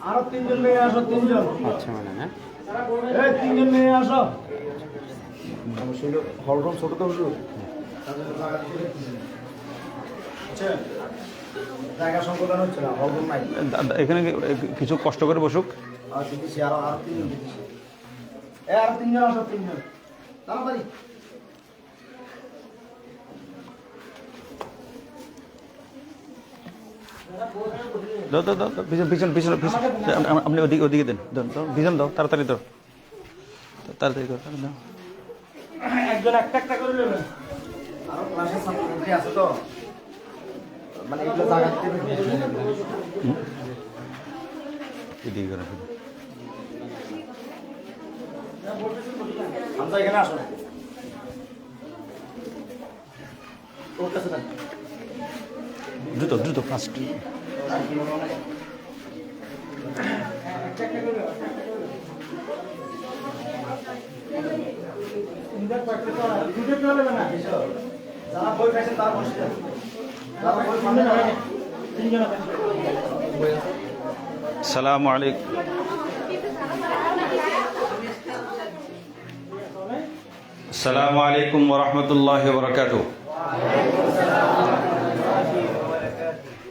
আরো তিনজন মেয়ে আসো, তিনজন। আচ্ছা মানে হ্যাঁ এই তিনজন মেয়ে আসো। হলরুম ছোট তো হুজুর। জায়গা সংকলন হচ্ছে না, হলরুম নাই। এখানে কিছু কষ্ট করে বসুক। আর দিতেছি, আরো তিনজন দিতেছি। আরো তিনজন আসো, তিনজন তাড়াতাড়ি। দাও দাও দাও দাও, পিছন পিছন পিছন পিছন আপনি ওদিকে ওদিকে দেন দেন দাও, পিছন দাও, তাড়াতাড়ি দাও, তাড়াতাড়ি দাও, দাও। একজন একটা একটা করে নেবেন। আরো ক্লাসের ছাত্রছাত্রী আছে তো, মানে এগুলো জায়গা দিতে এদিকে করো, আমরা এখানে আসো। ওর কাছে না, দ্রুত দ্রুত ফাস্ট। যারা বই খাইছেন তারা বসে যান। যারা বই খান না, তিনজন আছেন। সালামু আলাইকুম। আসসালামু আলাইকুম ওয়া রাহমাতুল্লাহি ওয়া বারাকাতুহু।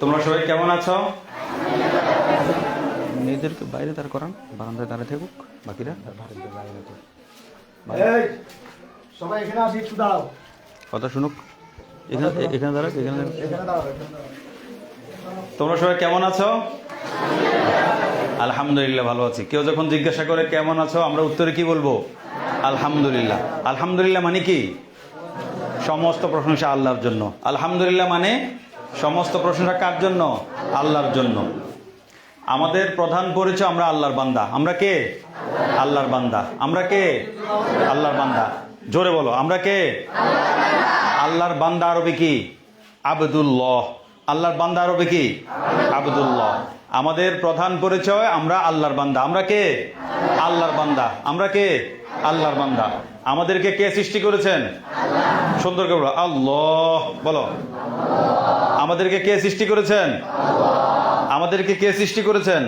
তোমরা সবাই কেমন আছো? মেয়েদেরকে বাইরে দাঁড় করান, বারান্দায় দাঁড়িয়ে থাকুক, বাকিরা এই, সবাই এখানে আসি, একটু দাঁড়াও। কথা শুনুক। এখানে এখানে দাঁড়াক, এখানে দাঁড়াক। এখানে দাঁড়াও, এখানে দাঁড়াও। তোমরা সবাই কেমন আছো? আলহামদুলিল্লাহ ভালো আছি। কেউ যখন জিজ্ঞাসা করে কেমন আছো, আমরা উত্তরে কি বলবো? আলহামদুলিল্লাহ। আলহামদুলিল্লাহ মানে কি? সমস্ত প্রশংসা আল্লাহর জন্য। আলহামদুলিল্লাহ মানে সমস্ত প্রশংসা কার জন্য? আল্লাহর জন্য। আমাদের প্রধান পরিচয়, আমরা আল্লাহর বান্দা। আমরা কে? আল্লাহর বান্দা। আমরা কে? আল্লাহর বান্দা। জোরে বলো, আমরা কে? আল্লাহর বান্দা আরবি কি? আবদুল্লাহ। আল্লাহর বান্দা আরবি কি? আবদুল্লাহ। আমাদের প্রধান পরিচয়, আমরা আল্লাহর বান্দা। আমরা কে? আল্লাহর বান্দা। আমরা কে? আল্লাহর বান্দা। আমাদেরকে কে সৃষ্টি করেছেন? সুন্দর করে বলো, আল্লাহ বলো। আমাদেরকে কে সৃষ্টি করেছেন? আমাদেরকে কে সৃষ্টি করেছেন?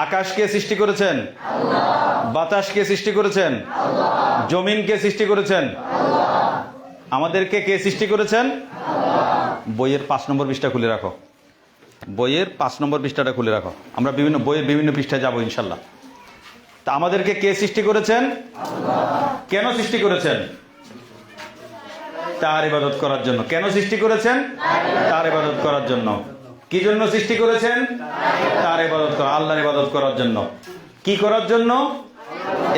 আকাশ কে সৃষ্টি করেছেন? বাতাস কে সৃষ্টি করেছেন? জমিন কে সৃষ্টি করেছেন? আমাদেরকে কে সৃষ্টি করেছেন? বইয়ের 5 নম্বর পৃষ্ঠা খুলে রাখো। বইয়ের 5 নম্বর পৃষ্ঠাটা খুলে রাখো। আমরা বিভিন্ন বইয়ের বিভিন্ন পৃষ্ঠায় যাবো ইনশাল্লাহ। তা আমাদেরকে কে সৃষ্টি করেছেন? কেন সৃষ্টি করেছেন? তার ইবাদত করার জন্য। কেন সৃষ্টি করেছেন? তার ইবাদত করার জন্য। কি জন্য সৃষ্টি করেছেন? তার ইবাদত করা, আল্লাহর ইবাদত করার জন্য। কি করার জন্য?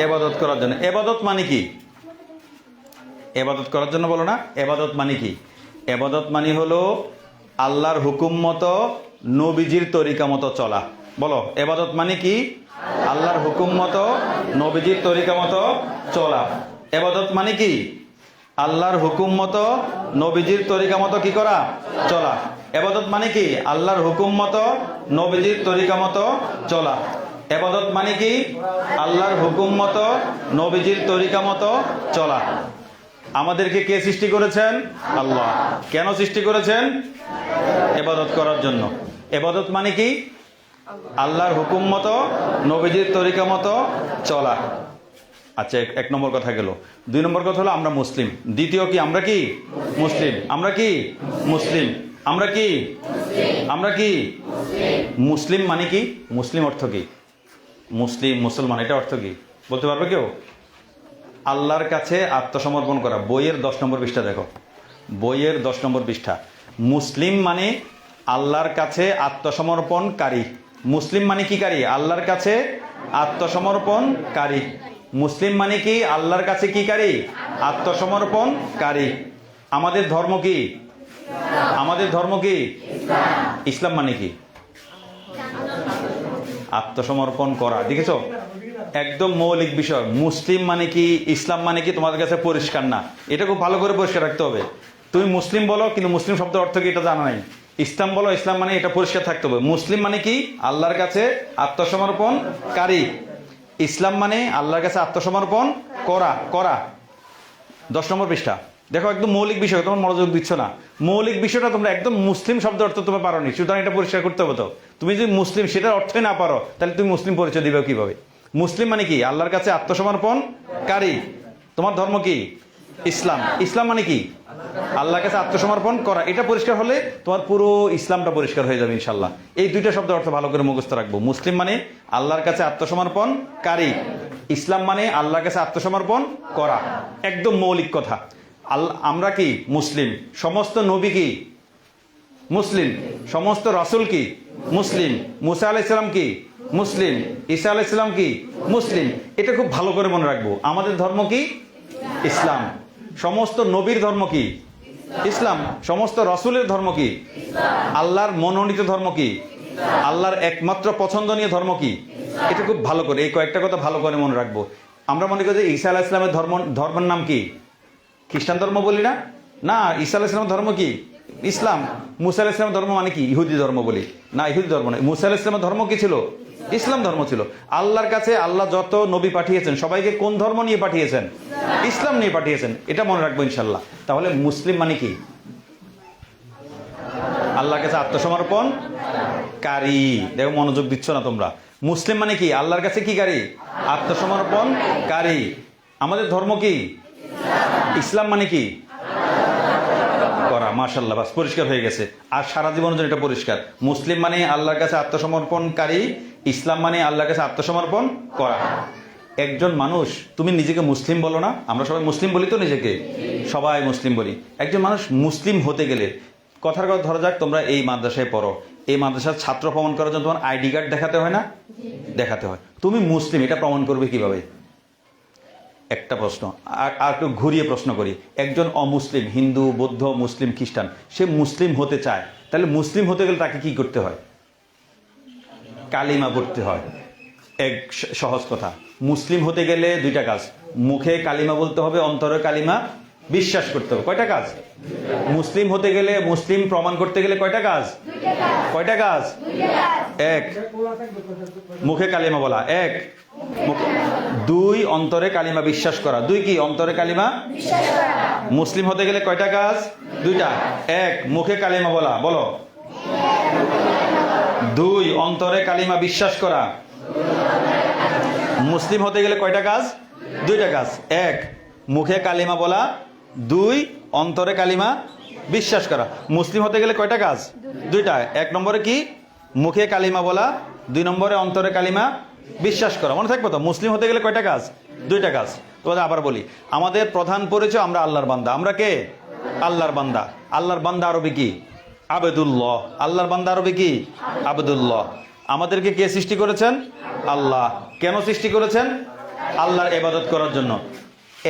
ইবাদত করার জন্য। ইবাদত মানে কি? ইবাদত করার জন্য বলো না। ইবাদত মানে কি? ইবাদত মানে হলো আল্লাহর হুকুম মতো, নবীজির তরিকা মতো চলা। বলো, ইবাদত মানে কি? আল্লাহর হুকুম মতো, নবীজির তরিকা মতো চলা। ইবাদত মানে কি? আল্লাহর হুকুম মতো, নবীজির তরিকা মতো কি করা? চলা। ইবাদত মানে কি? আল্লাহর হুকুম মতো, নবীজির তরিকা মতো চলা। ইবাদত মানে কি? আল্লাহর হুকুম মতো, নবীজির তরিকা মতো চলা। আমাদেরকে কে সৃষ্টি করেছেন? আল্লাহ। কেন সৃষ্টি করেছেন? ইবাদত করার জন্য। ইবাদত মানে কি? আল্লাহর হুকুম মতো, নবীজির তরিকা মতো চলা। আচ্ছা, 1 নম্বর কথা গেল। 2 নম্বর কথা হলো আমরা মুসলিম। দ্বিতীয় কি? আমরা কি মুসলিম। আমরা কি মুসলিম। আমরা কি? আমরা কি মুসলিম মানে কি? মুসলিম অর্থ কি? মুসলিম, মুসলমান, এটা অর্থ কি বলতে পারবে কেউ? আল্লাহর কাছে আত্মসমর্পণ করা। বইয়ের 10 নম্বর পৃষ্ঠা দেখো। বইয়ের 10 নম্বর পৃষ্ঠা। মুসলিম মানে আল্লাহর কাছে আত্মসমর্পণকারী। মুসলিম মানে কি কারী? আল্লাহর কাছে আত্মসমর্পণকারী। মুসলিম মানে কি? আল্লাহর কাছে কি কারী? আত্মসমর্পণকারী। আমাদের ধর্ম কি? আমাদের ধর্ম কি? ইসলাম মানে কি? আত্মসমর্পণ করা। দেখেছো, একদম মৌলিক বিষয়। মুসলিম মানে কি, ইসলাম মানে কি তোমাদের কাছে পরিষ্কার না। এটা খুব ভালো করে পরিষ্কার রাখতে হবে। তুমি মুসলিম বলো, কিন্তু মুসলিম শব্দের অর্থ কি এটা জানা নাই। ইসলাম বলো, ইসলাম মানে, এটা পরিষ্কার থাকতে হবে। মুসলিম মানে কি? আল্লাহর কাছে আত্মসমর্পণকারী। ইসলাম মানে আল্লাহর কাছে আত্মসমর্পণ করা। করা 10 নম্বর পৃষ্ঠা দেখো। একদম মৌলিক বিষয়, তোমার মনোযোগ দিচ্ছ না। মৌলিক বিষয়টা তোমরা একদম, মুসলিম শব্দ অর্থ তোমরা পারোনি, সুতরাং এটা পরিষ্কার করতে হবে। তো তুমি যদি মুসলিম সেটার অর্থই না পারো, তাহলে তুমি মুসলিম পরিচয় দিবে কিভাবে? মুসলিম মানে কি? আল্লাহর কাছে আত্মসমর্পণকারী। তোমার ধর্ম কি? ইসলাম। ইসলাম মানে কি? আল্লাহর কাছে আত্মসমর্পণ করা। এটা পরিষ্কার হলে তোমার পুরো ইসলামটা পরিষ্কার হয়ে যাবে ইনশাল্লাহ। এই দুইটা শব্দ অর্থ ভালো করে মুখস্থ রাখবো। মুসলিম মানে আল্লাহর কাছে আত্মসমর্পণকারী, ইসলাম মানে আল্লাহর কাছে আত্মসমর্পণ করা। একদম মৌলিক কথা। আমরা কি? মুসলিম। সমস্ত নবী কি? মুসলিম। সমস্ত রাসূল কি? মুসলিম। মুসা আলাইহিস সালাম কি? মুসলিম। ঈসা আলাইহিস সালাম কি? মুসলিম। এটা খুব ভালো করে মনে রাখবো। আমাদের ধর্ম কি? ইসলাম। সমস্ত নবীর ধর্ম কি? ইসলাম। সমস্ত রাসূলের ধর্ম কি? আল্লাহর মনোনীত ধর্ম কি? আল্লাহর একমাত্র পছন্দনীয় ধর্ম কি? এটা খুব ভালো করে, এই কয়েকটা কথা ভালো করে মনে রাখবো। আমরা মনে করি যে ঈসা আলাইহিস সালামের ধর্মের নাম কি? খ্রিস্টান ধর্ম বলি না? না, ঈসা আলাইহিস সালামের ধর্ম কি? ইসলাম। মুসা আলাইহিস সালামের ধর্ম মানে কি? ইহুদি ধর্ম বলি না, ইহুদি ধর্ম নয়। মুসা আলাইহিস সালামের ধর্ম কি ছিল? ইসলাম ধর্ম ছিল। আল্লাহর কাছে আল্লাহ যত নবী পাঠিয়েছেন সবাইকে কোন ধর্ম নিয়ে পাঠিয়েছেন? ইসলাম নিয়ে পাঠিয়েছেন। এটা মনে রাখবো ইনশাল্লাহ। তাহলে মুসলিম মানে কি? আল্লাহর কাছে আত্মসমর্পণকারী। দেখো মনোযোগ দিচ্ছ না তোমরা। মুসলিম মানে কি? আল্লাহর কাছে কি কারী? আত্মসমর্পণকারী। আমাদের ধর্ম কি? ইসলাম মানে কি? করা। মাশাআল্লাহ, বাস পরিষ্কার হয়ে গেছে। আর সারা জীবনের জন্য এটা পরিষ্কার। মুসলিম মানে আল্লাহর কাছে আত্মসমর্পণকারী, ইসলাম মানে আল্লাহর কাছে আত্মসমর্পণ করা। একজন মানুষ, তুমি নিজেকে মুসলিম বলো না? আমরা সবাই মুসলিম বলি তো নিজেকে, সবাই মুসলিম বলি। একজন মানুষ মুসলিম হতে গেলে, কথার কথা ধরা যাক তোমরা এই মাদ্রাসায় পড়ো, এই মাদ্রাসার ছাত্র প্রমাণ করার জন্য তোমার আইডি কার্ড দেখাতে হয় না? দেখাতে হয়। তুমি মুসলিম এটা প্রমাণ করবে কিভাবে? একটা প্রশ্ন। আর একটু ঘুরিয়ে প্রশ্ন করি, একজন অমুসলিম, হিন্দু, বৌদ্ধ, মুসলিম, খ্রিস্টান, সে মুসলিম হতে চায়, তাহলে মুসলিম হতে গেলে তাকে কি করতে হয়? কালিমা পড়তে হয়। এক সহজ কথা। মুসলিম হতে গেলে দুইটা কাজ, মুখে কালিমা বলতে হবে, অন্তরে কালিমা বিশ্বাস করতে হবে। কয়টা কাজ? মুসলিম হতে গেলে, মুসলিম প্রমাণ করতে গেলে কয়টা কাজ? কয়টা কাজ? এক, মুখে কালিমা বলা, এক। দুই, অন্তরে কালিমা বিশ্বাস করা। দুই কি? অন্তরে কালিমা। মুসলিম হতে গেলে কয়টা কাজ? দুইটা। এক, মুখে কালিমা বলা, বলো। দুই, অন্তরে কালিমা বিশ্বাস করা। মুসলিম হতে গেলে কয়টা কাজ? দুইটা কাজ। এক, মুখে কালিমা বলা। দুই, অন্তরে কালিমা বিশ্বাস করা। মুসলিম হতে গেলে কয়টা কাজ? দুইটা। এক নম্বরে কি? মুখে কালিমা বলা। দুই নম্বরে অন্তরে কালিমা বিশ্বাস করা। মনে থাকবে তো? মুসলিম হতে গেলে কয়টা কাজ? দুইটা কাজ। তোমাদের আবার বলি, আমাদের প্রধান পরিচয় আমরা আল্লাহর বান্দা। আমরা কে? আল্লাহর বান্দা। আল্লাহর বান্দা আরবি কি? আবেদুল্লাহ। আল্লাহর বান্দা আরবি কি? আবেদুল্লাহ। আমাদেরকে কে সৃষ্টি করেছেন? আল্লাহ। কেন সৃষ্টি করেছেন? আল্লাহর ইবাদত করার জন্য।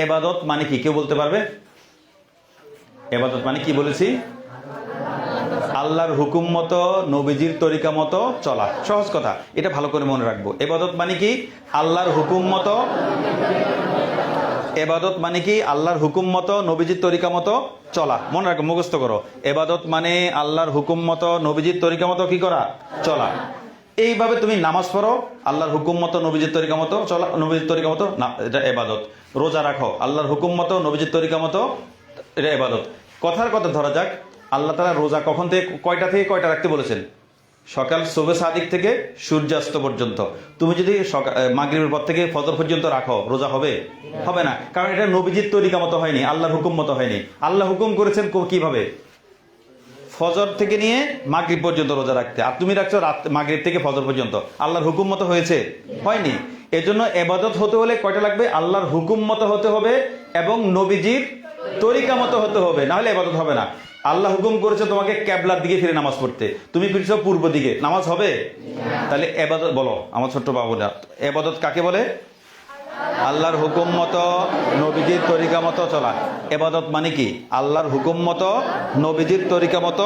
ইবাদত মানে কি? কেউ বলতে পারবে? ইবাদত মানে কি বলেছি? আল্লাহর হুকুম মতো, নবীজির তরিকা মতো চলা। সহজ কথা, এটা ভালো করে মনে রাখবো। ইবাদত মানে কি? আল্লাহর হুকুম মতো। ইবাদত মানে কি? আল্লাহর হুকুম মতো, নবীজির তরিকা মতো চলা। মনে রাখো, মুখস্থ করো। ইবাদত মানে আল্লাহর হুকুম মতো, নবীজির তরিকা মতো কি করা? চলা। এইভাবে তুমি নামাজ পড়ো, আল্লাহর হুকুম মতো, নবীজির তরিকা মতো চলা। নবীজির তরিকা মতো না, এটা ইবাদত। রোজা রাখো, আল্লাহর হুকুম মতো, নবীজির তরিকা মতো, এটা ইবাদত। কথার কথা ধরা যাক, আল্লাহ তাআলা রোজা কখন থেকে কয়টা থেকে কয়টা রাখতে বলেছেন? সকাল সুবহে সাদিক থেকে সূর্যাস্ত পর্যন্ত। তুমি যদি মাগরিবের পর থেকে ফজর পর্যন্ত রাখো, রোজা হবে? হবে না, কারণ এটা নবীজির তরিকা মতো হয়নি, আল্লাহর হুকুম মতো হয়নি। আল্লাহ হুকুম করেছেন কিভাবে? ফজর থেকে নিয়ে মাগরিব পর্যন্ত রোজা রাখতে। আর তুমি রাখছো রাত মাগরিব থেকে ফজর পর্যন্ত। আল্লাহর হুকুম মতো হয়েছে? হয়নি। এজন্য ইবাদত হতে হলে কয়টা লাগবে? আল্লাহর হুকুম মতো হতে হবে এবং নবীজির তরিকা মতো হতে হবে, না হলে ইবাদত হবে না। আল্লাহ হুকুম করেছে তোমাকে কিবলার দিকে ফিরে নামাজ পড়তে, তুমি ফিরছো পূর্ব দিকে, নামাজ হবে? তাহলে ইবাদত বলো আমার ছোট্ট বাবুরা, ইবাদত কাকে বলে? আল্লাহর হুকুম মতো, নবীজির তরিকা মতো চলা। ইবাদত মানে কি? আল্লাহর হুকুম মতো, নবীজির তরিকা মতো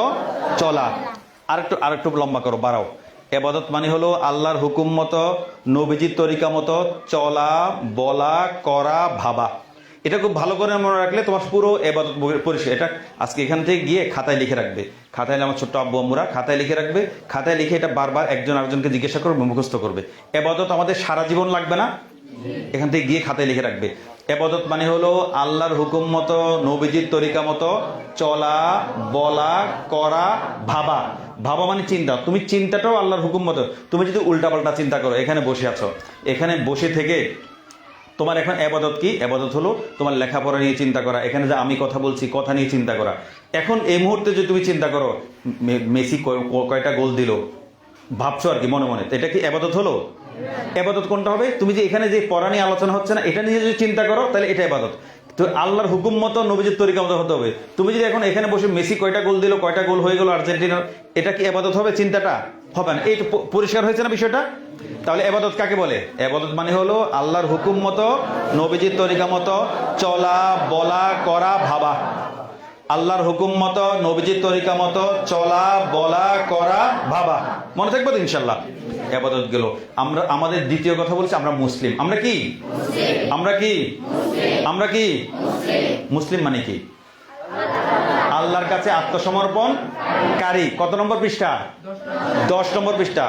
চলা। আরেকটু লম্বা করো, বাড়াও। ইবাদত মানে হলো আল্লাহর হুকুম মতো, নবীজির তরিকা মতো চলা, বলা, করা, ভাবা। এটা খুব ভালো করে মনে রাখলে তোমার পুরো ইবাদত পরিষ্কার। এটা আজকে এখান থেকে গিয়ে খাতায় লিখে রাখবে। খাতায়, আমার ছোট্ট আব্বু আম্মুরা খাতায় লিখে রাখবে। খাতায় লিখে এটা বারবার একজন আরেকজনকে জিজ্ঞাসা করবে, মুখস্থ করবে। ইবাদত আমাদের সারা জীবন লাগবে না? এখান থেকে গিয়ে খাতায় লিখে রাখবে। এবাদত মানে হলো আল্লাহর হুকুম মতো নবীজির তরিকা মতো চলা, বলা, করা, ভাবা। ভাবা মানে চিন্তা। তুমি চিন্তাটাও আল্লাহর হুকুম মতো। তুমি যদি উল্টাপাল্টা চিন্তা করো, এখানে বসে আছো, এখানে বসে থেকে তোমার এখন এবাদত কি? এবাদত হলো তোমার লেখাপড়া নিয়ে চিন্তা করা, এখানে যে আমি কথা বলছি কথা নিয়ে চিন্তা করা। এখন এই মুহূর্তে যদি তুমি চিন্তা করো মেসি কয়টা গোল দিল, ভাবছো আর কি মনে মনে, এটা কি এবাদত হলো? এবাদত কোনটা হবে? তুমি যে এখানে যে পড়া নিয়ে আলোচনা হচ্ছে না, এটা নিয়ে যদি চিন্তা করো তাহলে এটা এবাদত। তো আল্লাহর হুকুম মতো নবীজির তরিকা মতো হতে হবে। তুমি যদি এখন এখানে বসে মেসি কয়টা গোল দিল, কয়টা গোল হয়ে গেল আর্জেন্টিনার, এটা কি এবাদত হবে? চিন্তাটা হবে না। এই পরিষ্কার হয়েছে না বিষয়টা? তাহলে এবাদত কাকে বলে? এবাদত মানে হলো আল্লাহর হুকুম মতো নবীজির তরিকা মতো চলা, বলা, করা, ভাবা। আল্লাহর হুকুম মতো নবীজির তরিকা মতো চলা, বলা, করা, ভাবা। মনে থাকবে তো ইনশাল্লাহ? এবাদত গেল। আমরা আমাদের দ্বিতীয় কথা বলছি, আমরা মুসলিম। আমরা কি? আমরা কি? আমরা কি? মুসলিম মানে কি? আল্লাহর কাছে আত্মসমর্পণকারী। কত নম্বর পৃষ্ঠা? 10 নম্বর পৃষ্ঠা।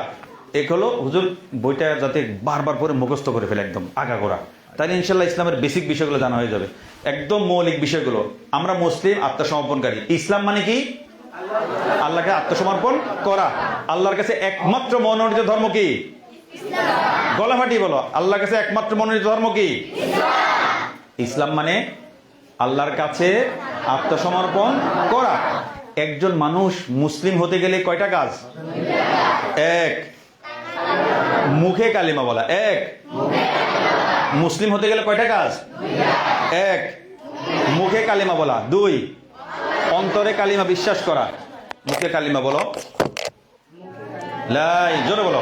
এক হলো হুজুর বইটা যাতে বারবার পরে মুখস্থ করে ফেলে একদম আগাগোড়া, তাহলে ইনশাল্লাহ ইসলামের বেসিক বিষয়গুলো জানা হয়ে যাবে, একদম মৌলিক বিষয়গুলো। আমরা মুসলিম, আত্মসমর্পণকারী। ইসলাম মানে কি? আল্লাহকে আত্মসমর্পণ করা। আল্লাহর কাছে একমাত্র মনোনীত ধর্ম কি? গলাফাটি বলো, আল্লাহর কাছে একমাত্র মনোনীত ধর্ম কি? ইসলাম মানে আল্লাহর কাছে আত্মসমর্পণ করা। একজন মানুষ মুসলিম হতে গেলে কয়টা কাজ? এক, মুখে কালিমা বলা। এক, মুসলিম হতে গেলে কয়টা কাজ? এক, মুখে কালিমা বলা। 2, অন্তরে কালিমা বিশ্বাস করা। মুখে কালিমা বলো, জোরে বলো,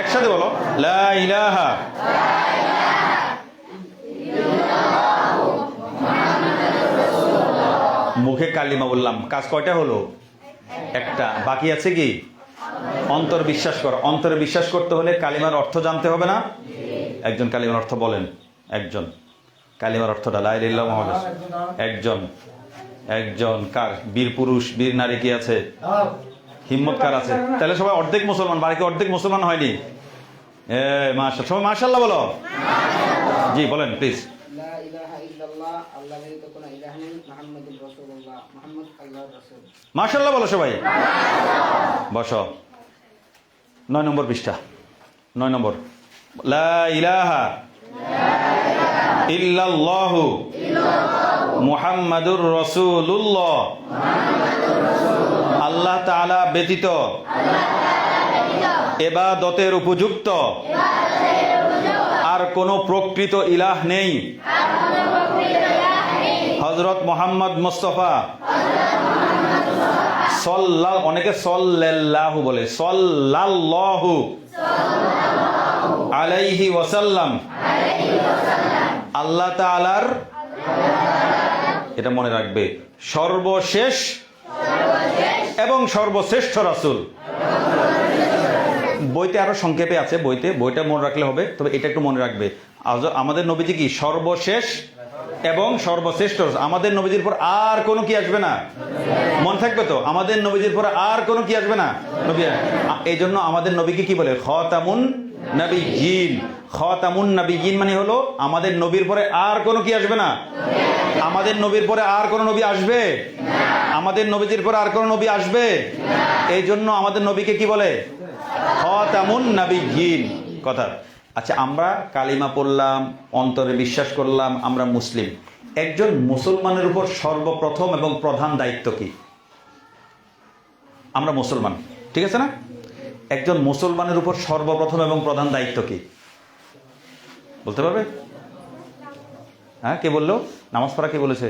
একসাথে বলো, লা ইলাহা। মুখে কালিমা বললাম, কাজ কয়টা হলো? একটা। বাকি আছে কি? অন্তর বিশ্বাস করো। অন্তরে বিশ্বাস করতে হলে কালিমার অর্থ জানতে হবে না? একজন কালিমার অর্থ বলেন। একজন কালিমার অর্থটা লা ইলাহা ইল্লাল্লাহ মুহাম্মাদুর রাসূলুল্লাহ। একজন একজন কার? বীর পুরুষ, বীর নারী কি আছে? হিম্মত কার আছে? তাহলে সবাই অর্ধেক মুসলমান। বাড়িতে অর্ধেক মুসলমান হয়নি? মাশাআল্লাহ, সবাই মাশাআল্লাহ বলো। জি বলেন প্লিজ। লা ইলাহা ইল্লাল্লাহ, আল্লাহ ব্যতীত কোনো ইলাহ নেই, মুহাম্মাদুর রাসূলুল্লাহ, মুহাম্মদ আল্লাহর রাসূল। মাশাআল্লাহ বলো সবাই। বসো। 9 নম্বর পৃষ্ঠা। 9 নম্বর। লা ইলাহা ইল্লাল্লাহু মুহাম্মাদুর রাসূলুল্লাহ। আল্লাহ তাআলা ব্যতীত ইবাদতের উপযুক্ত আর কোনো প্রকৃত ইলাহ নেই। হযরত মুহাম্মদ মুস্তাফা অনেকে সাল্লাল্লাহু বলে, সাল্লাল্লাহু আলাইহি ওয়াসাল্লাম আল্লাহ তাআলার, এটা মনে রাখবে, সর্বশেষ এবং সর্বশ্রেষ্ঠ রাসূল। বইতে আরো সংক্ষেপে আছে, বইটা মনে রাখলে হবে, তবে এটা একটু মনে রাখবে। আমাদের নবীজি কি? সর্বশেষ এবং সর্বশ্রেষ্ঠ। আমাদের নবীজির পর আর কোনো কি আসবে না? মনে থাকবে তো? আমাদের নবীজির পর আর কোনো কি আসবে না? নবী। এই জন্য আমাদের নবীকে কি বলে? খাতামুন নবিয়্যিন। খাতামুন নবিয়্যিন মানে হলো আমাদের নবীর পরে আর কোনো কি আসবে না? আমাদের নবীর পরে আর কোনো নবী আসবে? আমাদের নবীজির পরে আর কোনো নবী আসবে? এই জন্য আমাদের নবীকে কি বলে? খাতামুন নবিয়্যিন। কথা। আচ্ছা, আমরা কালিমা পড়লাম, অন্তরে বিশ্বাস করলাম, আমরা মুসলিম। একজন মুসলমানের উপর সর্বপ্রথম এবং প্রধান দায়িত্ব কি? আমরা মুসলমান, ঠিক আছে না? একজন মুসলমানের উপর সর্বপ্রথম এবং প্রধান দায়িত্ব কি বলতে পারবে? হ্যাঁ, কে বললো? নামাজ পড়া কে বলেছে?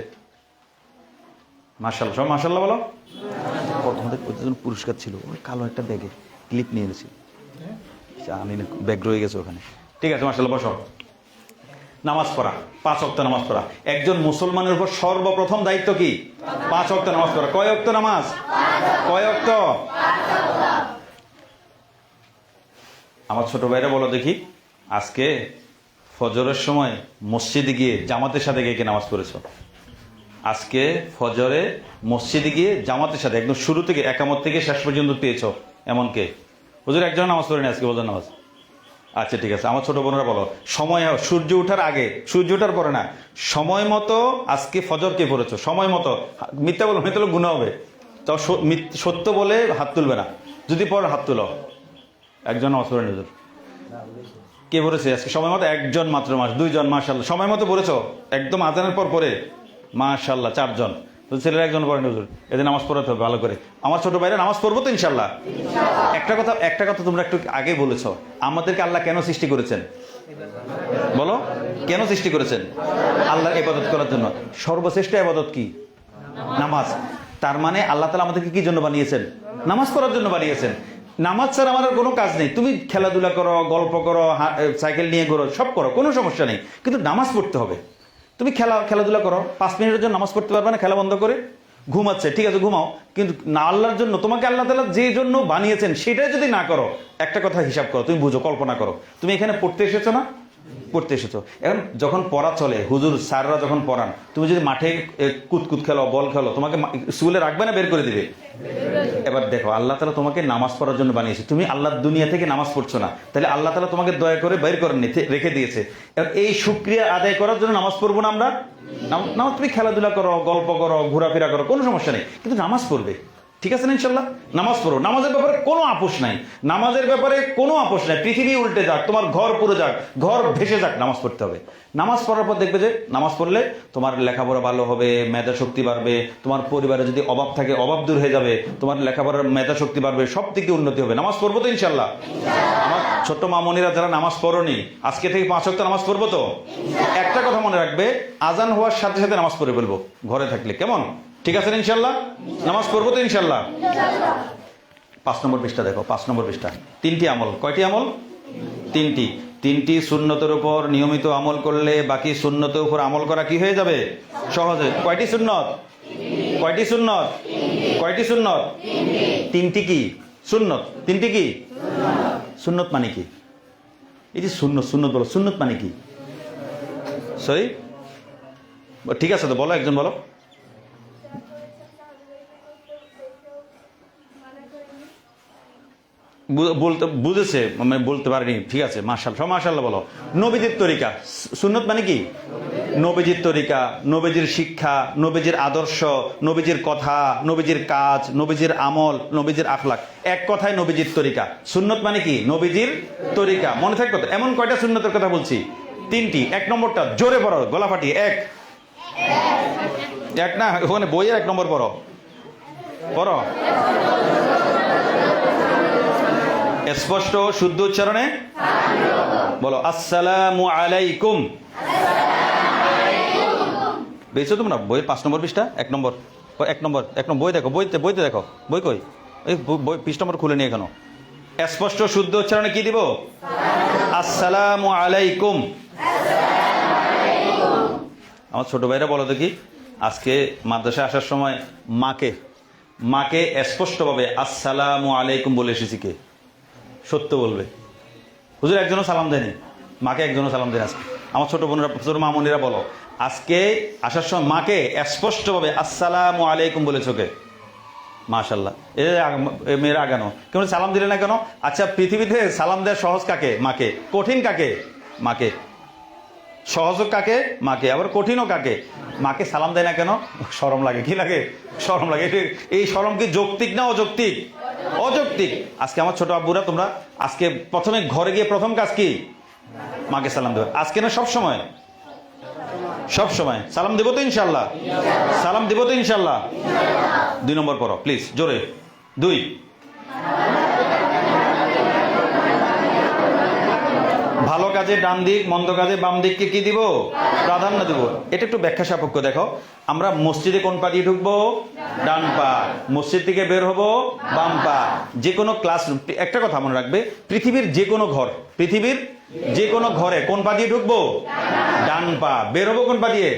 মাশাআল্লাহ, সব মাশাআল্লাহ বলো। আমাদের পুরস্কার ছিল, ওই কালো একটা ব্যাগে ক্লিপ নিয়ে গেছি, আমি ব্যাগ রয়ে গেছে ওখানে। ঠিক আছে, মাশাআল্লাহ। বসো। নামাজ পড়া, 5 ওয়াক্ত নামাজ পড়া। একজন মুসলমানের উপর সর্বপ্রথম দায়িত্ব কি? 5 ওয়াক্ত নামাজ পড়া। কয় ওয়াক্ত নামাজ? কয় ওয়াক্ত? আমার ছোট ভাইরা বলো দেখি, আজকে ফজরের সময় মসজিদে গিয়ে জামাতের সাথে গিয়ে নামাজ পড়েছো? আজকে ফজরে মসজিদে গিয়ে জামাতের সাথে একদম শুরু থেকে একামত থেকে শেষ পর্যন্ত পেয়েছো এমন কে? হুজুর একজন নামাজ পড়েনি আজকে, ফজর নামাজ। আচ্ছা ঠিক আছে, আমার ছোট বোনেরা বলো, সময় সূর্য ওঠার আগে, সূর্য ওঠার পরে না, সময় মতো আজকে ফজরকে পড়েছো, সময় মতো। মিথ্যা বলো, মিথ্যা বলে গুনাহ হবে। তো সত্য বলে হাত তুলবে না, যদি পরে হাত তুলো। একজন নামাজ পড়েন হুজুর, কে পড়েছে আজকে সময় মতো? একজন মাত্র, দুইজন, মাশাআল্লাহ। সময় মতো পড়েছো একদম আজানের পর পরে, মাশাআল্লাহ। 4 জন, তো ছেলেরা একজন পড়েন হুজুর, এদের নামাজ পড়াতে হবে ভালো করে। আমার ছোট ভাইরা নামাজ পড়বো তো ইনশাল্লাহ। একটা কথা তোমরা একটু আগে বলেছো, আমাদেরকে আল্লাহ কেন সৃষ্টি করেছেন বলো? কেন সৃষ্টি করেছেন? আল্লাহর ইবাদত করার জন্য। সর্বশ্রেষ্ঠ ইবাদত কি? নামাজ। তার মানে আল্লাহ তাআলা আমাদেরকে কি জন্য বানিয়েছেন? নামাজ পড়ার জন্য বানিয়েছেন। নামাজ ছাড়া আমার আর কোনো কাজ নেই। তুমি খেলাধুলা করো, গল্প করো, সাইকেল নিয়ে ঘোরো, সব করো, কোনো সমস্যা নেই, কিন্তু নামাজ পড়তে হবে। তুমি খেলাধুলা করো, 5 মিনিটের জন্য নামাজ পড়তে পারবে না? খেলা বন্ধ করে ঘুমাচ্ছে, ঠিক আছে ঘুমাও, কিন্তু না, আল্লাহর জন্য তোমাকে আল্লাহ তাআলা যে জন্য বানিয়েছেন সেটাই যদি না করো, একটা কথা হিসাব করো, তুমি বুঝো, কল্পনা করো, তুমি এখানে পড়তে এসেছো না? পড়তে এসেছো। এখন যখন পড়া চলে, হুজুর স্যাররা যখন পড়ান, তুমি যদি মাঠে কুতকুত খেলো, বল খেলো, তোমাকে স্কুলে রাখবে না বের করে দিবে? এবার দেখো, আল্লাহ তাআলা তোমাকে নামাজ পড়ার জন্য বানিয়েছে, তুমি আল্লাহর দুনিয়া থেকে নামাজ পড়ছো না, তাহলে আল্লাহ তাআলা তোমাকে দয়া করে বের করে রেখে দিয়েছে। এবার এই শুকরিয়া আদায় করার জন্য নামাজ পড়বো না আমরা? নামাজ, তুমি খেলাধুলা করো, গল্প করো, ঘোরাফেরা করো, কোনো সমস্যা নেই, কিন্তু নামাজ পড়বে, ঠিক আছে না? ইনশাল্লাহ নামাজ পড়ো। নামাজের ব্যাপারে কোনো আপোষ নাই, নামাজের ব্যাপারে কোনো আপোষ নাই। পৃথিবী উল্টে যাক, তোমার ঘর পুরো যাক, ঘর ভেসে যাক, নামাজ পড়তে হবে। নামাজ পড়ার পর দেখবে যে নামাজ পড়লে তোমার লেখাপড়া ভালো হবে, মেধা শক্তি বাড়বে, তোমার পরিবারে যদি অভাব থাকে অভাব দূর হয়ে যাবে, তোমার লেখাপড়ার মেধা শক্তি বাড়বে, সব দিকে উন্নতি হবে। নামাজ পড়বো তো ইনশাল্লাহ? আমার ছোট্ট মামনিরা যারা নামাজ পড়োনি, আজকে থেকে 5 ওয়াক্ত নামাজ পড়বো তো? একটা কথা মনে রাখবে, আজান হওয়ার সাথে সাথে নামাজ পড়ে ফেলবো ঘরে থাকলে, কেমন? ঠিক আছে ইনশাল্লাহ? নামাজ পড়বো তো ইনশাল্লাহ? 5 নম্বর পৃষ্ঠা দেখো, 5 নম্বর পৃষ্ঠা। 3টি আমল। কয়টি আমল? 3টি সুন্নতের উপর নিয়মিত আমল করলে বাকি সুন্নতের উপর আমল করা কি হয়ে যাবে? সহজে। কয়টি সুন্নত? কয়টি সুন্নত? কয়টি সুন্নত? 3টি কি সুন্নত? 3টি কি সুন্নত? মানে কি? এই যে সুন্নত বলো, সুন্নত মানে কি? সরি, ঠিক আছে তো বলো, একজন বলো। বলতে বুঝেছে, মানে বলতে পারিনি, ঠিক আছে, মাশাআল্লাহ, মাশাআল্লাহ বলো। নবীজির তরিকা। সুন্নত মানে কি? নবীজির তরিকা, নবীজির শিক্ষা, নবীজির আদর্শ, নবীজির কথা, নবীজির কাজ, নবীজির আমল, নবীজির আখলাক, এক কথায় নবীজির তরিকা। সুন্নত মানে কি? নবীজির তরিকা। মনে থাকবে তো? এমন কয়টা সুন্নতের কথা বলছি? 3টি। 1 নম্বরটা জোরে পড়ো, গলা ফাটিয়ে। এক না, ওখানে বইয়ের 1 নম্বর পড়ো, পড়ো স্পষ্ট শুদ্ধ উচ্চারণে বলো, আসসালামু আলাইকুম। বেশি তোমরা বইয়ের 5 নম্বর পৃষ্ঠা, 1 নম্বর, 1 নম্বর বই দেখো, বইতে দেখো, বই কই? এই বই পৃষ্ঠা নম্বর খুলে নিয়ে এখানে স্পষ্ট শুদ্ধ উচ্চারণে কি দিব? আসসালামু আলাইকুম। আমার ছোট ভাইরা বলো দেখি, আজকে মাদ্রাসায় আসার সময় মাকে স্পষ্টভাবে আসসালামু আলাইকুম বলে এসেছি কে? সত্য বলবে। হুজুর একজনও সালাম দেয়নি, মাকে একজনও সালাম দেয়নি আজকে। আমার ছোট বোনেরা, ছোট মামুনিরা বলো, আজকে আসার সময় মাকে স্পষ্টভাবে আসসালামু আলাইকুম বলেছ কে? মাশাআল্লাহ। মেয়েরা আগানো, কেন সালাম দিলে না কেন? আচ্ছা, পৃথিবীতে সালাম দেওয়া সহজ কাকে? মাকে। কঠিন কাকে? মাকে। সহজ কাকে? মাকে। আবার কঠিনও কাকে? মাকে। সালাম দেয় না কেন? শরম লাগে। কি লাগে? শরম লাগে। এই শরম কি যৌক্তিক না অযৌক্তিক? অযৌক্তিক। আজকে আমার ছোট আব্বুরা, তোমরা আজকে প্রথমে ঘরে গিয়ে প্রথম কাজ কি? মাকে সালাম দেবে। আজকে না সব সময়? সব সময় সালাম দেবো তো ইনশাল্লাহ? সালাম দেবো তো ইনশাল্লাহ? 2 নম্বর পড়ো প্লিজ, জোরে। 2, ভালো কাজে ডান দিক, মন্দ কাজে বাম দিককে কি দিব? প্রাধান্য দিব। এটা একটু ব্যাখ্যা সাপেক্ষ। দেখো, আমরা মসজিদে কোন পা দিয়ে ঢুকবো? ডান পা। মসজিদ থেকে বের হবো বাম পা। যে কোনো ক্লাসরুম, একটা কথা মনে রাখবে, পৃথিবীর যে কোনো ঘর, পৃথিবীর যে কোনো ঘরে কোন পা দিয়ে ঢুকবো? ডান পা। বের হবো কোন পা দিয়ে?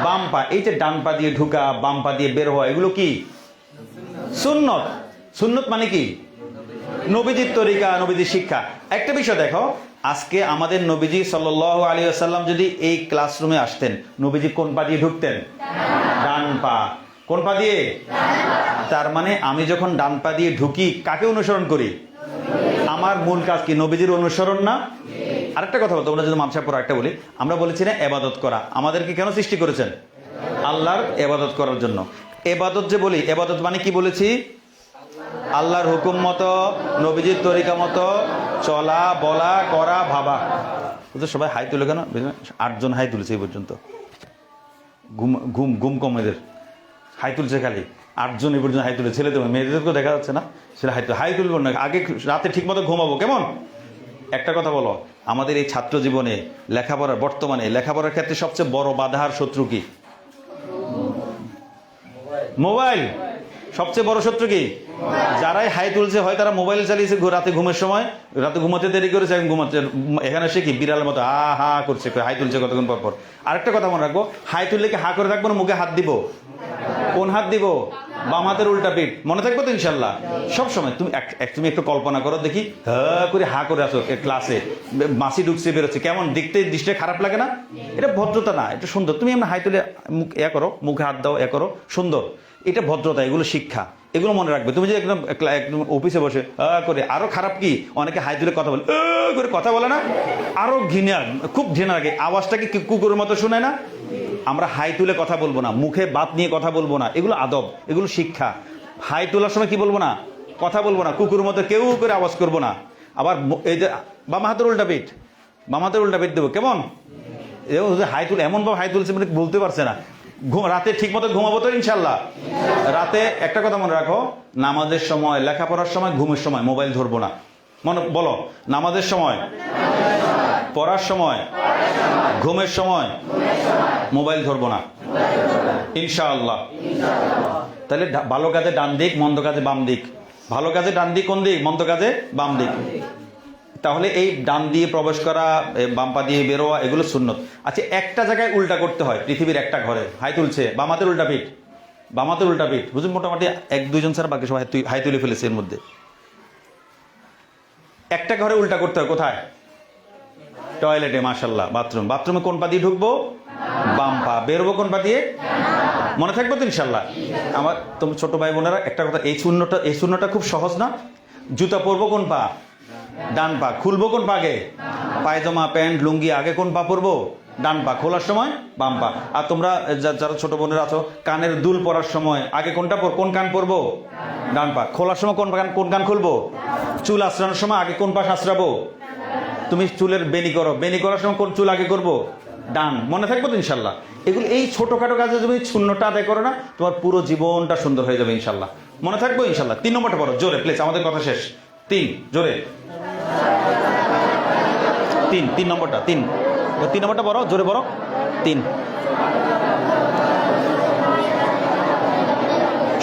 বাম পা। এই যে ডান পা দিয়ে ঢুকা, বাম পা দিয়ে বের হওয়া, এগুলো কি? সুন্নত। সুন্নত মানে কি? নবীজির তরিকা, নবীজির শিক্ষা। একটা বিষয় দেখো, আজকে আমাদের নবীজি সাল্লাল্লাহু আলাইহি ওয়াসাল্লাম যদি এই ক্লাসরুমে আসতেন, নবীজি কোন পা দিয়ে ঢুকতেন? ডান পা। কোন পা দিয়ে? তার মানে আমি যখন ডান পা দিয়ে ঢুকি, কাকে অনুসরণ করি? আমার আমার মূল কাজ কি? নবীজির অনুসরণ না? আরেকটা কথা বলতো, তোমরা যদি মামসা পড়ো একটা বলি, আমরা বলেছি না এবাদত করা, আমাদেরকে কেন সৃষ্টি করেছেন? আল্লাহর এবাদত করার জন্য। এবাদত যে বলি, এবাদত মানে কি বলেছি? আল্লাহর হুকুম মতো, নবীজির তরিকা মতো চলা, বলা, করা, ভাবা। সবাই হাই তুলে কেন? 8 জন হাই তুলেছে এই পর্যন্ত। ঘুম ঘুম ঘুম কম এদের, হাই তুলছে খালি 8 জন এই পর্যন্ত হাই তুলে। ছেলেদের মেয়েদেরকেও দেখা যাচ্ছে না, সেটা হাই তুলব না। আগে রাতে ঠিক মতো ঘুমাবো, কেমন? একটা কথা বলো, আমাদের এই ছাত্র জীবনে লেখাপড়ার, বর্তমানে লেখাপড়ার ক্ষেত্রে সবচেয়ে বড় বাধার শত্রু কি? মোবাইল। সবচেয়ে বড় শত্রু কি? যারাই হাই তুলছে হয় তারা মোবাইল চালিয়েছে রাতে ঘুমের সময়, রাতে ঘুমাতে দেরি করেছে, এখন ঘুমাচ্ছে। এখানে সে কি বিড়ালের মতো হা হা করছে, হাই তুলছে কতক্ষণ পর পর। আরেকটা কথা মনে রাখবো, হাই তুললে কি হা করে রাখবো না মুখে হাত দিব? কোন হাত দিব? বাম হাতের উল্টা পিঠ। মনে থাকবো তো ইনশাল্লাহ সব সময়? তুমি একটু কল্পনা করো দেখি, হা করে হা করে আসো ক্লাসে, মাসি ঢুকছে বেরোচ্ছে, কেমন দেখতে? দৃষ্টি খারাপ লাগে না? এটা ভদ্রতা না, এটা সুন্দর। তুমি এমন হাই তুলে মুখ করো, মুখে হাত দাও, করো, সুন্দর। এটা ভদ্রতা, এগুলো শিক্ষা, এগুলো মনে রাখবে। তুমি যে একদম অফিসে বসে করে, আরো খারাপ কি, অনেকে হাই তুলে কথা বলে, করে কথা বলে না, আরো ঘৃণা, খুব ঘৃণা লাগে। আওয়াজটা কি কুকুরের মতো শোনায় না? আমরা হাই তুলে কথা বলবো না, মুখে বাত নিয়ে কথা বলবো না, এগুলো আদব, এগুলো শিক্ষা। হাই তোলার সময় কি বলবো না? কথা বলবো না, কুকুরের মতো কেউ করে আওয়াজ করবো না। আবার এই যে বাম হাতের উল্টা পিঠ, বাম হাতের উল্টা পিঠ দেবো, কেমন? হাই তুলে এমনভাবে হাই তুলছে মানে বলতে পারছে না। রাতে ঠিক মতো ঘুমাবো তো ইনশাল্লাহ? রাতে একটা কথা মনে রাখো, নামাজের সময়, লেখাপড়ার সময়, ঘুমের সময় মোবাইল ধরবো না। মনে বলো, নামাজের সময়, পড়ার সময়, ঘুমের সময় মোবাইল ধরবো না ইনশাআল্লাহ। তাহলে ভালো কাজে ডান দিক, মন্দ কাজে বাম দিক। ভালো কাজে ডান দিক কোন দিক? মন্দ কাজে বাম দিক। তাহলে এই ডান দিয়ে প্রবেশ করা, বাম পা দিয়ে বেরোয়া, এগুলো সুন্নত। আচ্ছা, একটা জায়গায় উল্টা করতে হয় পৃথিবীর একটা ঘরে, হাই তুলছে, বাম হাতের উল্টা পিঠ, বাম হাতের উল্টা পিঠ। বুঝুন, মোটামুটি 1-2 জন ছাড়া বাকি সবাই হাই তুলে ফেলেছে। এর মধ্যে একটা ঘরে উল্টা করতে হয়, কোথায়? টয়লেটে। মাশাআল্লাহ। বাথরুমে কোন পা দিয়ে ঢুকবো? বাম পা। বেরোবো কোন পা দিয়ে? মনে থাকবো তো ইনশাল্লাহ? আমার তোমার ছোট ভাই বোনেরা একটা কথা, এই শূন্যটা খুব সহজ না? জুতা পরবো কোন পা? ডান পা। খুলবো কোন পা আগে? পায়জামা, প্যান্ট, লুঙ্গি আগে কোন পা পরবো? ডান পা। খোলার সময় বাম পা। আর তোমরা যারা ছোট বোনেরা আছো, কানের দুল পরার সময় আগে কোন কান পরবো? ডান পা। খোলার সময় কোন কান খুলবো? চুল আঁচড়ানোর সময় আগে কোন পা আঁচড়াবো? তুমি চুলের বেনি করার সময় কোন চুল আগে করবো? ডান। মনে থাকবো তো ইনশাল্লাহ? এগুলো এই ছোটখাটো কাজে তুমি শূন্যটা আদায় করো না, তোমার পুরো জীবনটা সুন্দর হয়ে যাবে ইনশাল্লাহ। মনে থাকবো ইনশাল্লাহ? 3 নম্বরটা পড়ো জোরে প্লিজ, আমাদের কথা শেষ। 3 জোরে, 3 নম্বরটা, 3 নম্বরটা পড়ো জোরে, পড়ো 3।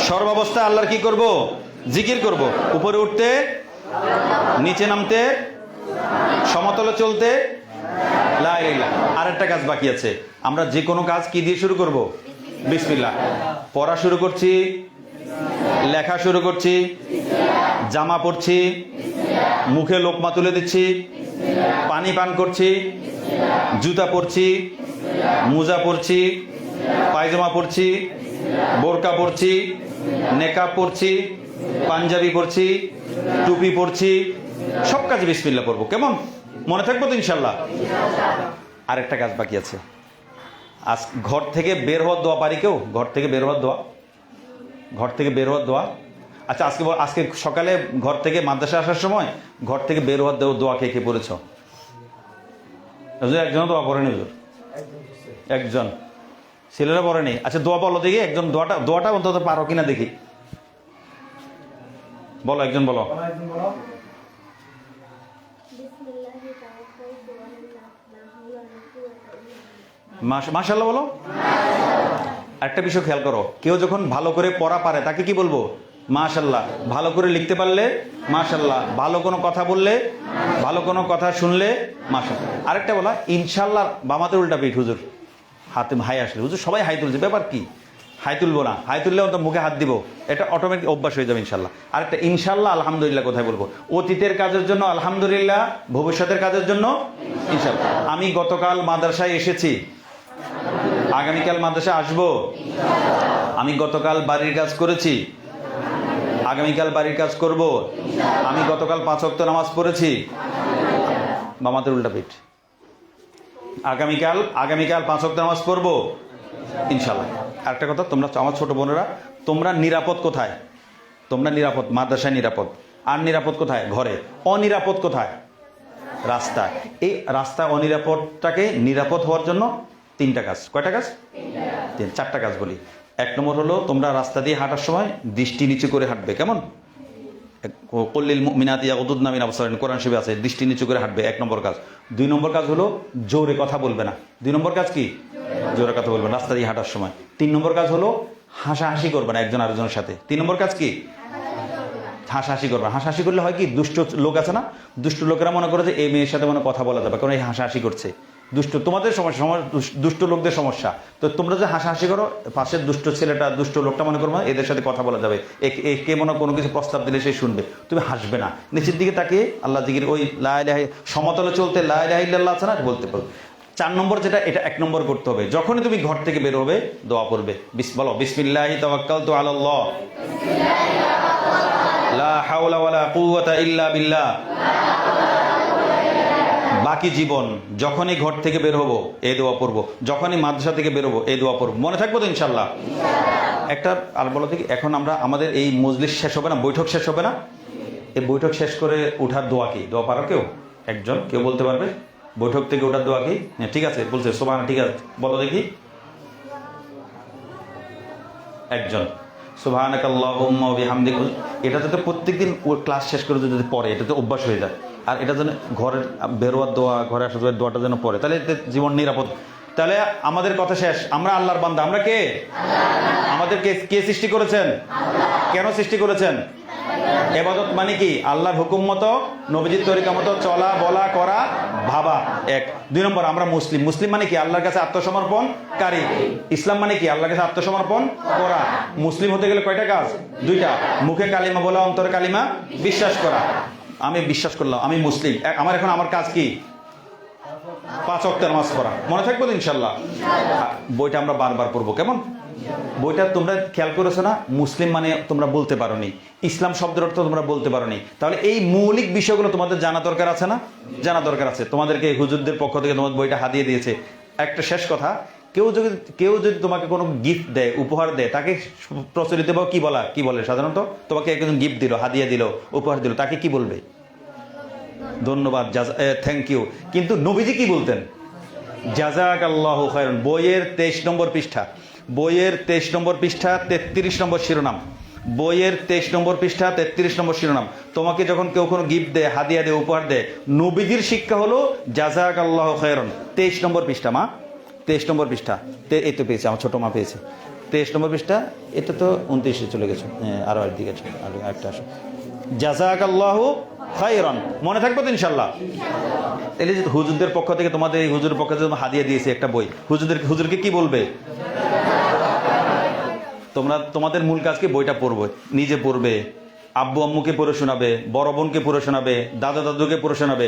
সর্বাবস্থায় আল্লাহর কি করব? জিকির করব। উপরে উঠতে, নিচে নামতে, সমতলে চলতে, লা ইলাহা ইল্লাল্লাহ। আরেকটা কাজ বাকি আছে। আমরা যে কোনো কাজ কি দিয়ে শুরু করব? বিসমিল্লাহ। পড়া শুরু করছি, লেখা শুরু করছি, জামা পরছি, মুখে লোকমা তুলে দিচ্ছি, পানি পান করছি, জুতা পরছি, মোজা পরছি, পায়জামা পরছি, বোরকা পরছি, নেকাব পরছি, পাঞ্জাবি পরছি, টুপি পরছি, সব কাজে বিসমিল্লাহ পড়বো, কেমন? মনে থাকবো তো ইনশাল্লাহ? আরেকটা কাজ বাকি আছে। আজ ঘর থেকে বের হওয়ার দোয়া পারি কেউ? ঘর থেকে বের হওয়ার দোয়া। আচ্ছা, আজকে সকালে ঘর থেকে মাদ্রাসা আসার সময় ঘর থেকে বের হওয়ার দোয়া কে কে পড়েছ? একজন দোয়া পড়েনি? একজন, ছেলেরা পড়েনি। আচ্ছা, দোয়া বলো দেখি, একজন দোয়াটা অন্তত পারো কিনা দেখি, বলো, একজন বলো। মাশাআল্লাহ বলো। একটা বিষয় খেয়াল করো, কেউ যখন ভালো করে পড়া পারে তাকে কি বলবো? মাশাআল্লাহ। ভালো করে লিখতে পারলে মাশাআল্লাহ। ভালো কোনো কথা বললে, ভালো কোনো কথা শুনলে মাশাআল্লাহ। আরেকটা বলা, ইনশাআল্লাহ বামাতে উল্টা পিঠ। হুজুর হাতে হাই আসলে, হুজুর সবাই হাই তুলছে, ব্যাপার কি? হাই তুলবো না, হাই তুললে অন্তত মুখে হাত দিব, এটা অটোমেটিক অভ্যাস হয়ে যাবে ইনশাল্লাহ। আরেকটা, ইনশাল্লাহ আলহামদুলিল্লাহ কোথায় বলবো? অতীতের কাজের জন্য আলহামদুলিল্লাহ, ভবিষ্যতের কাজের জন্য ইনশাল্লাহ। আমি গতকাল মাদ্রাসায় এসেছি, আগামীকাল মাদ্রাসায় আসবো। আমি গতকাল বাড়ির কাজ করেছি, আগামীকাল বাড়ির কাজ করব। আমি গতকাল 5 ওয়াক্ত নামাজ পড়েছি। বামাতের উল্টা পিঠ। আগামীকাল 5 ওয়াক্ত নামাজ পড়বো ইনশাল্লাহ। আরেকটা কথা, তোমরা আমার ছোট বোনেরা, তোমরা নিরাপদ কোথায়? তোমরা নিরাপদ মাদ্রাসায় নিরাপদ। আর নিরাপদ কোথায়? ঘরে। অনিরাপদ কোথায়? রাস্তায়। এই রাস্তা অনিরাপদটাকে নিরাপদ হওয়ার জন্য 3টা কাজ। কয়টা কাজ? 4টা কাজ বলি। 1 নম্বর হলো, তোমরা রাস্তা দিয়ে হাঁটার সময় দৃষ্টি নিচু করে হাঁটবে। কেমন? কল্লিল মুমিনাতি ইয়াগুদুদনা মিন আবসারিহিন, কোরআন শরীফে আছে, দৃষ্টি নিচু করে হাঁটবে। 1 নম্বর কাজ। 2 নম্বর কাজ হলো জোরে কথা বলবে না। 2 নম্বর কাজ কি? জোরে কথা বলবে না রাস্তা দিয়ে হাঁটার সময়। 3 নম্বর কাজ হলো হাসাহাসি করবে না একজন আরেকজনের সাথে। 3 নম্বর কাজ কি? হাসাহাসি করবে। হাসাহাসি করলে হয় কি, দুষ্ট লোক আছে না, দুষ্ট লোকেরা মনে করে যে এই মেয়ের সাথে মনে কথা বলা যাবে, কারণ এই হাসাহাসি করছে। দুষ্ট তোমাদের সমস্যা, দুষ্ট লোকদের সমস্যা। তো তোমরা যে হাসাহাসি করো, পাশের দুষ্ট ছেলেটা, দুষ্ট লোকটা মনে করবো এদের সাথে কথা বলা যাবে, কে মনে কোনো কিছু প্রস্তাব দিলে সে শুনবে, তুমি হাসবে না, নিচের দিকে তাকিয়ে আল্লাহ জিকির, ওই লা ইলাহা সমতলে চলতে লা ইলাহা ইল্লাল্লাহ আছে না, বলতে পারো। 4 নম্বর যেটা, এটা 1 নম্বর করতে হবে। যখনই তুমি ঘর থেকে বের হবে দোয়া পড়বে। বলো বিসমিল্লাহি তাওয়াক্কালতু আলাল্লাহ লা হাওলা ওয়ালা কুওয়াতা ইল্লা বিল্লাহ। বাকি জীবন যখনই ঘর থেকে বের হবো এই দোয়া পড়বো, যখনই মাদ্রাসা থেকে বের হবো এই দোয়া পড়বো। মনে থাকবো তো ইনশাল্লাহ? একটা আর বলো দেখি, এখন আমরা আমাদের এই মজলিস শেষ হবে না, বৈঠক শেষ হবে না, এই বৈঠক শেষ করে উঠার দোয়া কি? দোয়া পারো কেউ? একজন কেউ বলতে পারবে? বৈঠক থেকে ওঠার দোয়া কি? হ্যাঁ ঠিক আছে, বলছে সুবহান, ঠিক আছে বলো দেখি একজন। সুবহানাকাল্লাহুম্মা ওয়া বিহামদিক। এটা তো প্রত্যেকদিন ক্লাস শেষ করে যদি পড়ে, এটা তো অভ্যাস হয়ে যায়। আর এটা যেন ঘরের বেরোয়ার দোয়া, ঘরে আসার দোয়াটা যেন পড়ে, তাহলে এতে জীবন নিরাপদ। তাহলে আমাদের কথা শেষ, আমরা আল্লাহর বান্দা। আমরা কে? আমাদেরকে কে সৃষ্টি করেছেন? কেন সৃষ্টি করেছেন? ইবাদত মানে কি? আল্লাহর হুকুম মতো, নবীজির তরিকা মতো চলা, বলা, করা, ভাবা। 1। 2 নম্বর, আমরা মুসলিম। মুসলিম মানে কি? আল্লাহর কাছে আত্মসমর্পণকারী। ইসলাম মানে কি? আল্লাহর কাছে আত্মসমর্পণ করা। মুসলিম হতে গেলে কয়টা কাজ? 2টা। মুখে কালিমা বলা, অন্তরে কালিমা বিশ্বাস করা। আমি বিশ্বাস করলাম আমি মুসলিম। আমার কাজ কি? 5 ওয়াক্ত নামাজ পড়া। মনে থাকবো তো ইনশাল্লাহ? বইটা আমরা বারবার পড়বো। কেমন? বইটা তোমরা খেয়াল করেছো না? মুসলিম মানে তোমরা বলতে পারো নি, ইসলাম শব্দের অর্থ তোমরা বলতে পারো নি। তাহলে এই মৌলিক বিষয়গুলো তোমাদের জানা দরকার আছে না? জানা দরকার আছে। তোমাদেরকে হুজুরদের পক্ষ থেকে তোমাদের বইটা হাদিয়ে দিয়েছে। একটা শেষ কথা, কেউ যদি তোমাকে কোনো গিফট দেয়, উপহার দেয়, তাকে প্রচলিত বা কি বলে সাধারণত? তোমাকে একজন গিফট দিল, হাদিয়া দিল, উপহার দিল, তাকে কি বলবে? ধন্যবাদ, থ্যাংক ইউ। কিন্তু নবীজি কি বলতেন? জাযাকাল্লাহু খায়রান। বইয়ের 23 নম্বর পৃষ্ঠা, 33 নম্বর শিরোনাম। বইয়ের 23 নম্বর পৃষ্ঠা, 33 নম্বর শিরোনাম। তোমাকে যখন কেউ কোনো গিফট দেয়, হাদিয়া দেয়, উপহার দেয়, নবীজির শিক্ষা হলো জাযাকাল্লাহু খায়রান। 23 নম্বর পৃষ্ঠা মা, 23 নম্বর পৃষ্ঠা। এই তো পেয়েছে, আমার ছোট মা পেয়েছে। 23 নম্বর পৃষ্ঠা। এটা তো 29-এ চলে গেছে। হ্যাঁ, আরো একদিকে আছে, আর একটা আসো। জাযাকাল্লাহু খায়রান। মনে থাকবে তো ইনশাল্লাহ? তাহলে যে হুজুরদের পক্ষ থেকে তোমাদের এই হুজুরের পক্ষ থেকে হাদিয়া দিয়েছে একটা বই, হুজুরকে কি বলবে? তোমাদের মূল কাজ কি? বইটা পড়বে, নিজে পড়বে, আব্বু আম্মুকে পড়ে শোনাবে, বড় বোনকে পড়ে শোনাবে, দাদা দাদুকে পড়ে শোনাবে।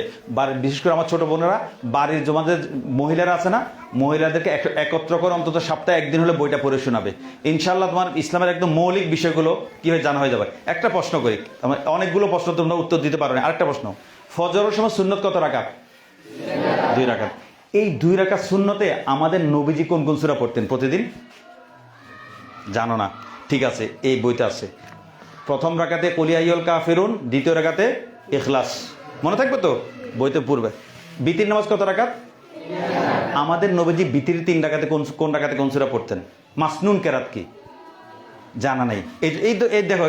বিশেষ করে আমার ছোট বোনেরা, বাড়ির আমাদের মহিলারা আছে না, মহিলাদেরকে একত্র করে অন্তত সপ্তাহে 1 দিন হলে বইটা পড়ে শোনাবে। ইনশাল্লাহ তোমার ইসলামের একদম মৌলিক বিষয়গুলো কি হয়ে জানা হয়ে যাবে। একটা প্রশ্ন করি, অনেকগুলো প্রশ্ন তোমরা উত্তর দিতে পারো না। আরেকটা প্রশ্ন, ফজরের সময় সুন্নত কত রাকাত? 2 রাকাত। এই 2 রাকাত সুন্নতে আমাদের নবীজি কোন কোন সূরা পড়তেন প্রতিদিন? জানো না? ঠিক আছে, এই বইতে আছে। প্রথম রাকাতে কুল ইয়া আইয়ুহাল কাফিরুন, দ্বিতীয় রাকাতে ইখলাস। মনে থাকবে তো? বইতে পড়বে। বিতির নামাজ কত রাকাত? আমাদের নবীজি বিতির 3 রাকাতে কোন রাকাতে কোন সূরা পড়তেন? মাসনুন কেরাত কি? জানা নাই। এই দেখো,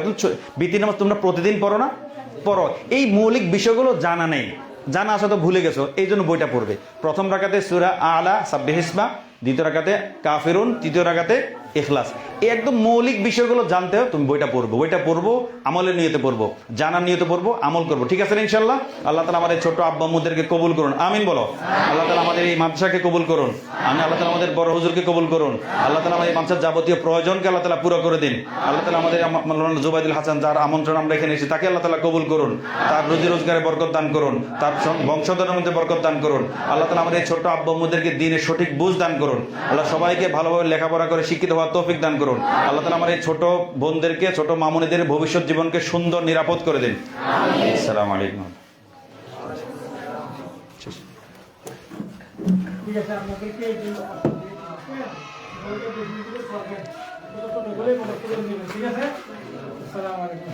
বিতির নামাজ তোমরা প্রতিদিন পড়ো না? পড়ো। এই মৌলিক বিষয়গুলো জানা নেই, জানা আসা তো ভুলে গেছো, এই জন্য বইটা পড়বে। প্রথম রাকাতে সূরা আলা সাব্বিহিসমা, দ্বিতীয় রাকাতে কাফিরুন, তৃতীয় রাকাতে ইখলাস। এই একদম মৌলিক বিষয়গুলো জানতে হবে, তুমি বইটা পড়বো, আমলের নিয়তে পড়বো, জানার নিয়তে পড়বো, আমল করবো। ঠিক আছে ইনশাল্লাহ? আল্লাহ তাআলা আমাদের ছোট আব্বা আম্মুদেরকে কবুল করুন, আমিন বলো। আল্লাহ তাআলা আমাদের এই মাদ্রাসাকে কবুল করুন, আল্লাহ তাআলা আমাদের বড় হুজুরকে কবুল করুন। আল্লাহ তাআলা আমাদের মাদ্রাসার যাবতীয় প্রয়োজনকে আল্লাহ তাআলা পুরো করে দিন। আল্লাহ তাআলা আমাদের মাওলানা জুবাইদুল হাসান, যার আমন্ত্রণ আমরা এখানে এসেছি, তাকে আল্লাহ তাআলা কবুল করুন, তার রুজি রোজগারে বরকত দান করুন, তার বংশধরের মধ্যে বরকত দান করুন। আল্লাহ তাআলা আমাদের ছোট আব্বা আম্মুদেরকে দ্বীনের সঠিক বুঝ দান করুন। আল্লাহ সবাইকে ভালোভাবে লেখাপড়া করে শিক্ষিত হওয়ার তৌফিক দান করুন। করুন। আল্লাহ তাআলা আমার এই ছোট বোনদেরকে, ছোট মামুনিদের ভবিষ্যৎ জীবনকে সুন্দর নিরাপদ করে দিন। আসসালামু আলাইকুম। ঠিক আছে, আপনাদেরকে এই জন্য ঠিক আছে। আসসালামু আলাইকুম।